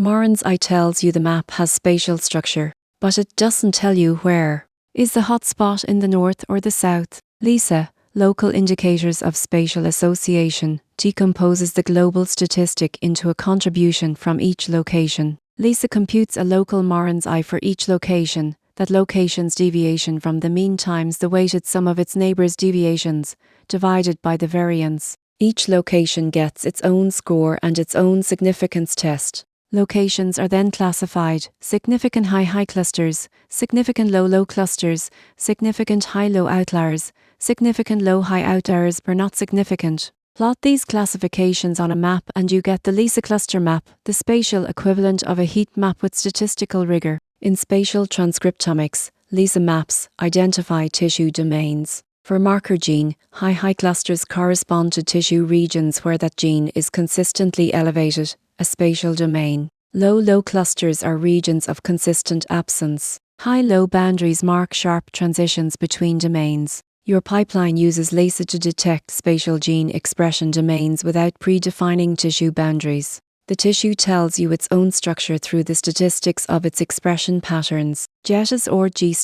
Moran's eye tells you the map has spatial structure, but it doesn't tell you where. Is the hotspot in the north or the south? LISA, Local Indicators of Spatial Association, decomposes the global statistic into a contribution from each location. LISA computes a local Moran's eye for each location. That location's deviation from the mean times the weighted sum of its neighbours' deviations, divided by the variance. Each location gets its own score and its own significance test. Locations are then classified: significant high clusters, significant low clusters, significant high-low outliers, significant low-high outliers per not significant. Plot these classifications on a map and you get the LISA cluster map, the spatial equivalent of a heat map with statistical rigor. In spatial transcriptomics, LISA maps identify tissue domains. For marker gene, high clusters correspond to tissue regions where that gene is consistently elevated, a spatial domain. Low clusters are regions of consistent absence. High-low boundaries mark sharp transitions between domains. Your pipeline uses LISA to detect spatial gene expression domains without predefining tissue boundaries. The tissue tells you its own structure through the statistics of its expression patterns. Getis-Ord Gi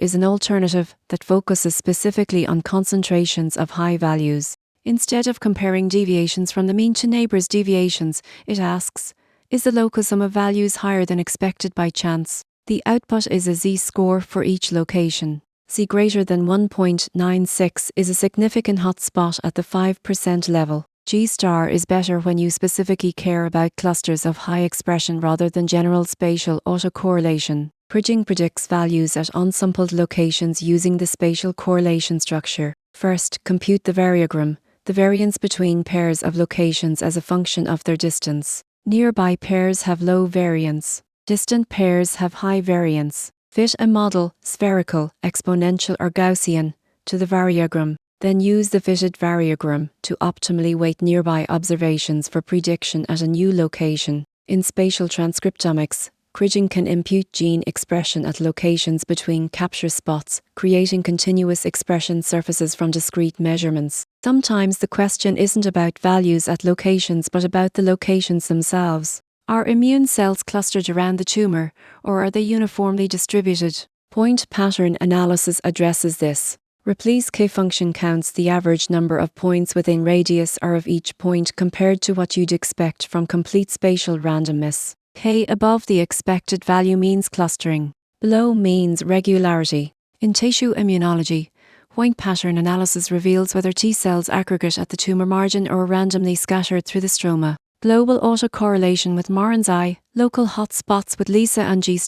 is an alternative that focuses specifically on concentrations of high values. Instead of comparing deviations from the mean to neighbours' deviations, it asks, is the locusum of values higher than expected by chance? The output is a z-score for each location. Z greater than 1.96 is a significant hotspot at the 5% level. G* is better when you specifically care about clusters of high expression rather than general spatial autocorrelation. Kriging predicts values at unsampled locations using the spatial correlation structure. First, compute the variogram, the variance between pairs of locations as a function of their distance. Nearby pairs have low variance. Distant pairs have high variance. Fit a model, spherical, exponential or Gaussian, to the variogram. Then use the fitted variogram to optimally weight nearby observations for prediction at a new location. In spatial transcriptomics, Kriging can impute gene expression at locations between capture spots, creating continuous expression surfaces from discrete measurements. Sometimes the question isn't about values at locations but about the locations themselves. Are immune cells clustered around the tumor, or are they uniformly distributed? Point pattern analysis addresses this. Ripley's K-function counts the average number of points within radius r of each point compared to what you'd expect from complete spatial randomness. K above the expected value means clustering. Below means regularity. In tissue immunology, point pattern analysis reveals whether T cells aggregate at the tumor margin or randomly scattered through the stroma. Global autocorrelation with Moran's eye, local hotspots with LISA and G*.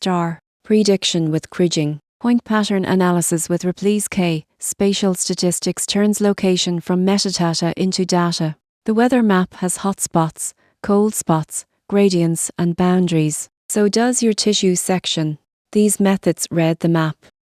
Prediction with Kriging. Point pattern analysis with Ripley's K, spatial statistics turns location from metadata into data. The weather map has hotspots, cold spots, gradients and boundaries. So does your tissue section. These methods read the map.